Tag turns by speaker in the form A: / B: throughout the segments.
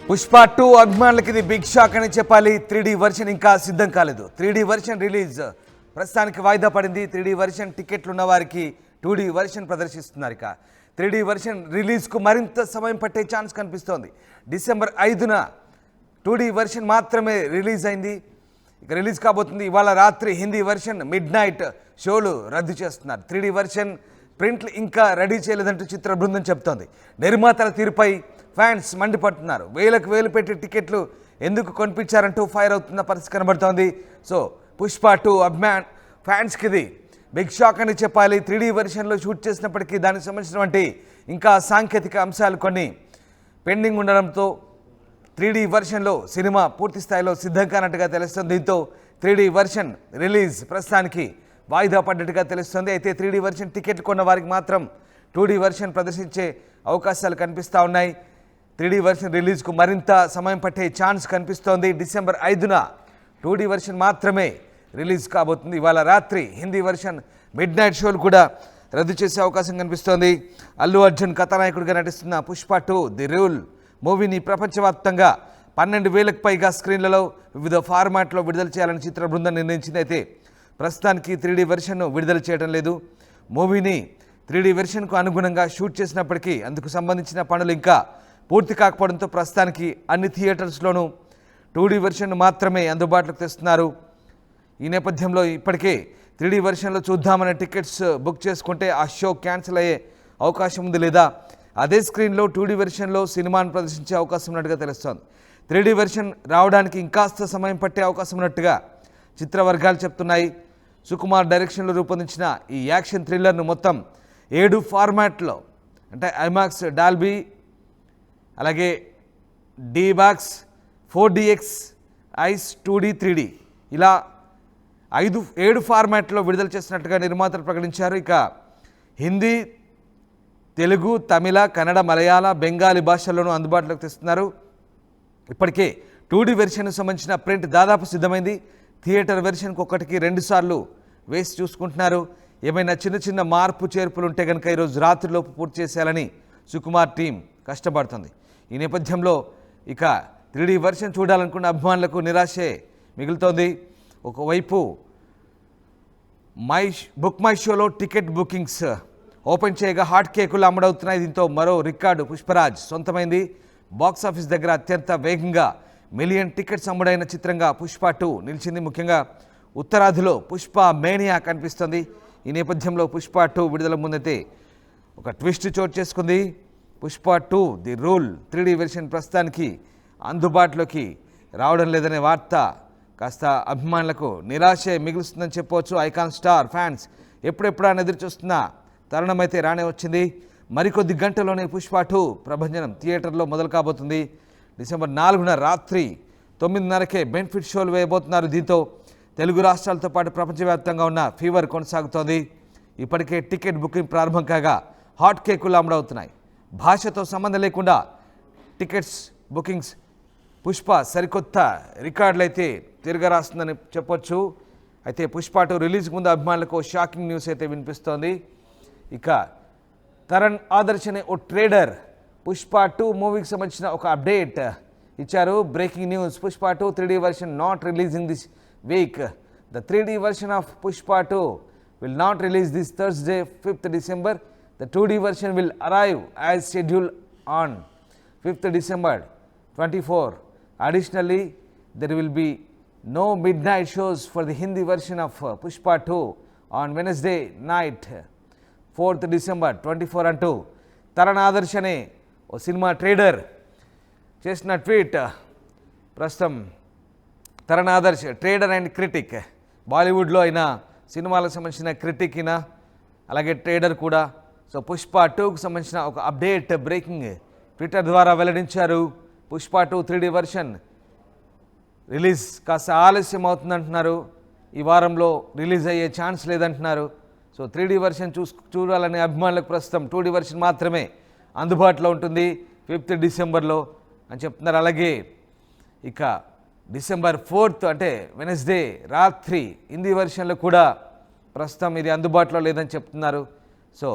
A: పుష్ప 2 అభిమానులకి ఇది big shock అని చెప్పాలి. 3D వర్షన్ ఇంకా సిద్ధం కాలేదు. 3D వర్షన్ రిలీజ్ ప్రస్తుతానికి వాయిదా పడింది. 3D వర్షన్ టికెట్లు ఉన్న వారికి 2D వర్షన్ ప్రదర్శిస్తున్నారు. ఇక 3D వర్షన్ రిలీజ్కు మరింత సమయం పట్టే ఛాన్స్ కనిపిస్తోంది. డిసెంబర్ 5న 2D వర్షన్ మాత్రమే రిలీజ్ అయింది. ఇక రిలీజ్ కాబోతుంది. ఇవాళ రాత్రి హిందీ వర్షన్ మిడ్ నైట్ షోలు రద్దు చేస్తున్నారు. 3D వర్షన్ ప్రింట్లు ఇంకా రెడీ చేయలేదంటూ చిత్ర బృందం చెప్తోంది. నిర్మాతల తీరుపై ఫ్యాన్స్ మండిపడుతున్నారు. వేలకు వేలు పెట్టి టికెట్లు ఎందుకు కొనిపించారంటూ ఫైర్ అవుతున్న పరిస్థితి కనబడుతోంది. సో పుష్ప 2 అభిమాన్ ఫ్యాన్స్కి ఇది బిగ్ షాక్ అని చెప్పాలి. 3D వర్షన్లో షూట్ చేసినప్పటికీ దానికి సంబంధించినటువంటి ఇంకా సాంకేతిక అంశాలు కొన్ని పెండింగ్ ఉండడంతో 3D వర్షన్లో సినిమా పూర్తి స్థాయిలో సిద్ధం కానట్టుగా తెలుస్తుంది. దీంతో 3D వర్షన్ రిలీజ్ ప్రస్తుతానికి వాయిదా పడ్డట్టుగా తెలుస్తుంది. అయితే 3D వర్షన్ టికెట్లు కొన్న వారికి మాత్రం 2D వర్షన్ ప్రదర్శించే అవకాశాలు కనిపిస్తూ ఉన్నాయి. 3D వర్షన్ రిలీజ్కు మరింత సమయం పట్టే ఛాన్స్ కనిపిస్తోంది. డిసెంబర్ 5న 2D వర్షన్ మాత్రమే రిలీజ్ కాబోతుంది. ఇవాళ రాత్రి హిందీ వర్షన్ మిడ్ నైట్ షోలు కూడా రద్దు చేసే అవకాశం కనిపిస్తోంది. అల్లు అర్జున్ కథానాయకుడిగా నటిస్తున్న పుష్ప 2 ది రూల్ మూవీని ప్రపంచవ్యాప్తంగా 12,000కు పైగా స్క్రీన్లలో వివిధ ఫార్మాట్లో విడుదల చేయాలని చిత్ర బృందం నిర్ణయించింది. అయితే ప్రస్తుతానికి 3D వర్షన్ను విడుదల చేయడం లేదు. మూవీని 3D వెర్షన్కు అనుగుణంగా షూట్ చేసినప్పటికీ అందుకు సంబంధించిన పనులు ఇంకా పూర్తి కాకపోవడంతో ప్రస్తుతానికి అన్ని థియేటర్స్లోనూ 2D వెర్షన్ను మాత్రమే అందుబాటులోకి తెస్తున్నారు. ఈ నేపథ్యంలో ఇప్పటికే 3D వెర్షన్లో చూద్దామనే టికెట్స్ బుక్ చేసుకుంటే ఆ షో క్యాన్సిల్ అయ్యే అవకాశం ఉంది, లేదా అదే స్క్రీన్లో 2D వెర్షన్లో సినిమాను ప్రదర్శించే అవకాశం ఉన్నట్టుగా తెలుస్తోంది. 3D వెర్షన్ రావడానికి ఇంకాస్త సమయం పట్టే అవకాశం ఉన్నట్టుగా చిత్ర వర్గాలు చెప్తున్నాయి. సుకుమార్ డైరెక్షన్లో రూపొందించిన ఈ యాక్షన్ థ్రిల్లర్ను మొత్తం 7 ఫార్మాట్లో అంటే ఐమాక్స్, డాల్బీ, అలాగే డీబాక్స్, 4DX, ఐస్, 2D, 3D ఇలా 7 ఫార్మాట్లో విడుదల చేసినట్టుగా నిర్మాతలు ప్రకటించారు. ఇక హిందీ, తెలుగు, తమిళ, కన్నడ, మలయాళ, బెంగాలీ భాషల్లోనూ అందుబాటులోకి తెస్తున్నారు. ఇప్పటికే 2D వెర్షన్కు సంబంధించిన ప్రింట్ దాదాపు సిద్ధమైంది. థియేటర్ వెర్షన్కి 1కి 2 సార్లు వేసి చూసుకుంటున్నారు. ఏమైనా చిన్న చిన్న మార్పు చేర్పులు ఉంటే కనుక ఈరోజు రాత్రిలోపు పూర్తి చేసేయాలని సుకుమార్ టీం కష్టపడుతుంది. ఈ నేపథ్యంలో ఇక 3D వెర్షన్ చూడాలనుకున్న అభిమానులకు నిరాశే మిగులుతోంది. ఒకవైపు బుక్ మై షోలో టికెట్ బుకింగ్స్ ఓపెన్ చేయగా హాట్ కేకులు అమ్ముడవుతున్నాయి. దీంతో మరో రికార్డు పుష్పరాజ్ సొంతమైంది. బాక్సాఫీస్ దగ్గర అత్యంత వేగంగా మిలియన్ టికెట్స్ అమ్ముడైన చిత్రంగా పుష్ప 2 నిలిచింది. ముఖ్యంగా ఉత్తరాదిలో పుష్ప మేనియా కనిపిస్తుంది. ఈ నేపథ్యంలో పుష్ప 2 విడుదల ముందైతే ఒక ట్విస్ట్ చోటు చేసుకుంది. Pushpa 2 the rule 3D version ప్రస్తుతానికి అందుబాటులోకి రావడం లేదనే వార్త కాస్త అభిమానులకు నిరాశే మిగులుస్తుందని చెప్పవచ్చు. ఐకాన్ స్టార్ ఫ్యాన్స్ ఎప్పుడెప్పుడా ఎదురు చూస్తున్న తరుణం అయితే రానే వచ్చింది. మరికొద్ది గంటలోనే పుష్ప 2 ప్రభంజనం థియేటర్లో మొదలు కాబోతుంది. డిసెంబర్ 4న రాత్రి 9:30కే బెనిఫిట్ షోలు వేయబోతున్నారు. దీంతో తెలుగు రాష్ట్రాలతో పాటు ప్రపంచవ్యాప్తంగా ఉన్న ఫీవర్ కొనసాగుతోంది. ఇప్పటికే టికెట్ బుకింగ్ ప్రారంభం కాగా హాట్ కేకులు అమ్ముడవుతున్నాయి. భాషతో సంబంధం లేకుండా టికెట్స్ బుకింగ్స్ పుష్ప సరికొత్త రికార్డులు అయితే తిరగరాస్తుందని చెప్పొచ్చు. అయితే పుష్ప 2 రిలీజ్ ముందు అభిమానులకు షాకింగ్ న్యూస్ అయితే వినిపిస్తోంది. ఇక తరణ్ ఆదర్శ్ అనే ఓ ట్రేడర్ పుష్ప 2 మూవీకి సంబంధించిన ఒక అప్డేట్ ఇచ్చారు. Breaking news, Pushpa 2 3D version not releasing this week. The 3D version of Pushpa 2 will not release this Thursday, 5th December. The 2D version will arrive as scheduled on 5th December 24. Additionally, there will be no midnight shows for the Hindi version of Pushpa 2 on Wednesday night, 4th December 24 అంటూ తరణ్ ఆదర్శ్ అనే ఓ cinema trader చేసిన tweet. ప్రస్తుతం తరణ్ Adarsh trader and critic, బాలీవుడ్లో అయినా సినిమాలకు సంబంధించిన క్రిటిక్ అయినా అలాగే ట్రేడర్ కూడా. సో పుష్ప 2కు సంబంధించిన ఒక అప్డేట్ బ్రేకింగ్ ట్విట్టర్ ద్వారా వెల్లడించారు. పుష్ప 2 3D వెర్షన్ రిలీజ్ కాస్త ఆలస్యం అవుతుందంటున్నారు. ఈ వారంలో రిలీజ్ అయ్యే ఛాన్స్ లేదంటున్నారు. సో 3D వెర్షన్ చూడాలనే అభిమానులకు ప్రస్తుతం 2D వెర్షన్ మాత్రమే అందుబాటులో ఉంటుంది 5th డిసెంబర్లో అని చెప్తున్నారు. అలాగే ఇక డిసెంబర్ 4th అంటే వెనస్డే రాత్రి హిందీ వెర్షన్లో కూడా ప్రస్తుతం ఇది అందుబాటులో లేదని చెప్తున్నారు. సో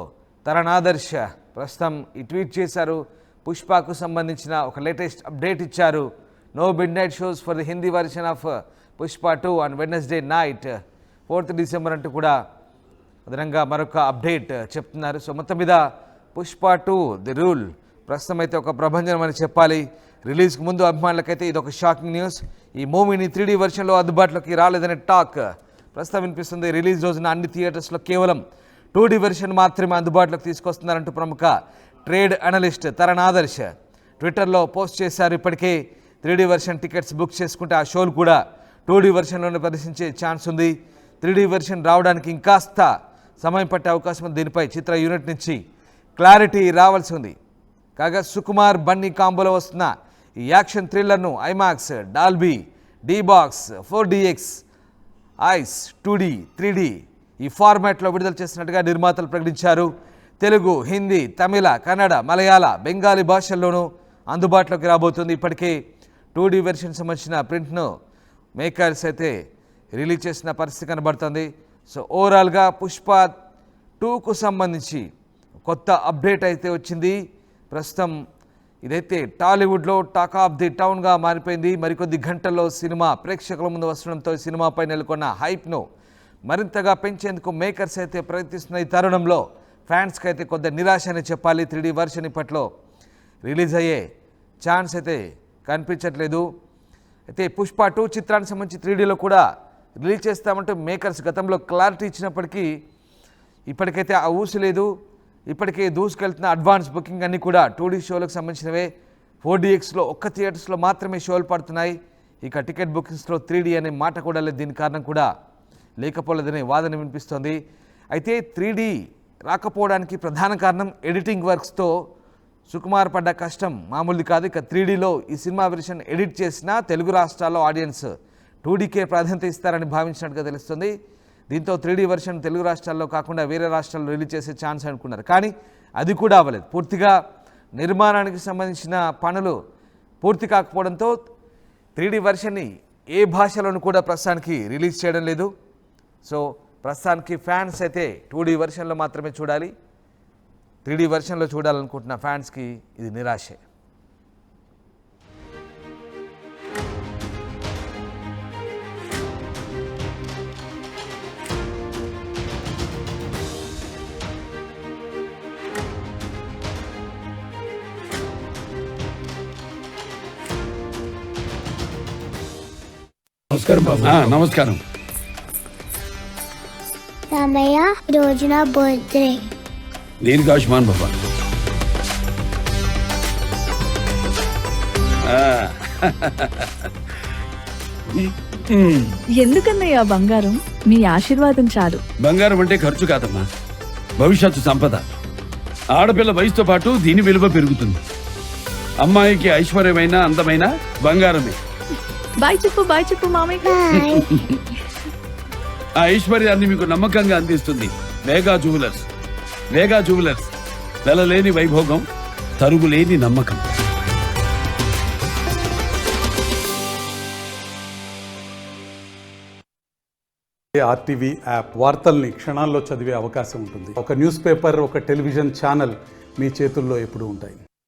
A: తరణ్ ఆదర్శ్ ప్రస్తుతం ఈ ట్వీట్ చేశారు. పుష్పకు సంబంధించిన ఒక లేటెస్ట్ అప్డేట్ ఇచ్చారు. No midnight shows for the Hindi version of Pushpa 2 on Wednesday night 4th December అంటూ కూడా అదనంగా మరొక అప్డేట్ చెప్తున్నారు. సో మొత్తం మీద పుష్ప 2 ది రూల్ ప్రస్తుతం అయితే ఒక ప్రభంజనం అని చెప్పాలి. రిలీజ్కి ముందు అభిమానులకైతే ఇది ఒక షాకింగ్ న్యూస్. ఈ మూవీని 3D వర్షన్లో అందుబాటులోకి రాలేదనే టాక్ ప్రస్తుతం వినిపిస్తుంది. రిలీజ్ రోజున అన్ని థియేటర్స్లో కేవలం 2D వెర్షన్ మాత్రమే అందుబాటులోకి తీసుకొస్తున్నారంటూ ప్రముఖ ట్రేడ్ అనలిస్ట్ తరణ్ ఆదర్శ్ ట్విట్టర్లో పోస్ట్ చేశారు. ఇప్పటికే 3D వెర్షన్ టికెట్స్ బుక్ చేసుకుంటే ఆ షోలు కూడా 2D వెర్షన్లోనే ప్రదర్శించే ఛాన్స్ ఉంది. 3D వెర్షన్ రావడానికి ఇంకాస్త సమయం పట్టే అవకాశం ఉంది. దీనిపై చిత్ర యూనిట్ నుంచి క్లారిటీ రావాల్సి ఉంది. కాగా సుకుమార్ బన్నీ కాంబోలో వస్తున్న ఈ యాక్షన్ థ్రిల్లర్ను IMAX, Dolby, D Box, 4DX, ICE, 2D, 3D ఈ ఫార్మాట్లో విడుదల చేస్తున్నట్టుగా నిర్మాతలు ప్రకటించారు. తెలుగు, హిందీ, తమిళ, కన్నడ, మలయాళ, బెంగాలీ భాషల్లోనూ అందుబాటులోకి రాబోతుంది. ఇప్పటికే 2D వెర్షన్ సంబంధించిన ప్రింట్ను మేకర్స్ అయితే రిలీజ్ చేసిన పరిస్థితి కనబడుతుంది. సో ఓవరాల్గా పుష్ప 2కు సంబంధించి కొత్త అప్డేట్ అయితే వచ్చింది. ప్రస్తుతం ఇదైతే టాలీవుడ్లో టాక్ ఆఫ్ ది టౌన్గా మారిపోయింది. మరికొద్ది గంటల్లో సినిమా ప్రేక్షకుల ముందు వస్తుండడంతో సినిమాపై నెలకొన్న హైప్ను మరింతగా పెంచేందుకు మేకర్స్ అయితే ప్రయత్నిస్తున్న ఈ తరుణంలో ఫ్యాన్స్కి అయితే కొద్ది నిరాశ అని చెప్పాలి. 3D వర్షన్ ఇప్పట్లో రిలీజ్ అయ్యే ఛాన్స్ అయితే కనిపించట్లేదు. అయితే పుష్ప 2 చిత్రానికి సంబంధించి 3Dలో కూడా రిలీజ్ చేస్తామంటూ మేకర్స్ గతంలో క్లారిటీ ఇచ్చినప్పటికీ ఇప్పటికైతే ఆ ఊసు లేదు. ఇప్పటికే దూసుకెళ్తున్న అడ్వాన్స్ బుకింగ్ అన్నీ కూడా 2D షోలకు సంబంధించినవే. 4DXలో ఒక్క థియేటర్స్లో మాత్రమే షోలు పడుతున్నాయి. ఇక టికెట్ బుకింగ్స్లో 3D అనే మాట కూడా లేదు. దీని కారణం కూడా లేకపోలేదనే వాదన వినిపిస్తోంది. అయితే 3D రాకపోవడానికి ప్రధాన కారణం ఎడిటింగ్ వర్క్స్తో సుకుమార్ పడ్డ కష్టం మామూలుది కాదు. ఇక 3Dలో ఈ సినిమా వెర్షన్ ఎడిట్ చేసినా తెలుగు రాష్ట్రాల్లో ఆడియన్స్ 2Dకే ప్రాధాన్యత ఇస్తారని భావించినట్టుగా తెలుస్తుంది. దీంతో 3D వెర్షన్ తెలుగు రాష్ట్రాల్లో కాకుండా వేరే రాష్ట్రాల్లో రిలీజ్ చేసే ఛాన్స్ అనుకున్నారు. కానీ అది కూడా అవ్వలేదు. పూర్తిగా నిర్మాణానికి సంబంధించిన పనులు పూర్తి కాకపోవడంతో 3D వెర్షన్ని ఏ భాషలోనూ కూడా ప్రస్తుతానికి రిలీజ్ చేయడం లేదు. సో ప్రస్తుతానికి ఫ్యాన్స్ అయితే 2D వెర్షన్లో మాత్రమే చూడాలి. 3D వెర్షన్లో చూడాలనుకుంటున్న ఫ్యాన్స్కి ఇది నిరాశే.
B: నమస్కారం బాబు. నమస్కారం.
C: రామయ్య, ఈరోజు నా బర్త్డే.
B: దీనికి ఆయుష్మాన్ బాబా.
D: ఎందుకన్నయ్యా బంగారం? మీ ఆశీర్వాదం చాలు.
B: బంగారం అంటే ఖర్చు కాదమ్మా, భవిష్యత్తు సంపద. ఆడపిల్ల వయసుతో పాటు దీని విలువ పెరుగుతుంది. అమ్మాయికి ఐశ్వర్యమైన అందమైన బంగారమే.
D: బాయ్ చెప్పు మామయ్య.
C: బాయ్.
B: ఆ ఐశ్వర్యాన్ని మీకు నమ్మకంగా అందిస్తుంది వేగా జ్యువెలర్స్. వేగా జ్యువెలర్స్, వెలలేని వైభోగం, తరుగులేని నమ్మకం.
E: ఆర్టీవీ యాప్ వార్తల్ని క్షణాల్లో చదివే అవకాశం ఉంటుంది. ఒక న్యూస్ పేపర్, ఒక టెలివిజన్ ఛానల్ మీ చేతుల్లో ఎప్పుడూ ఉంటాయి.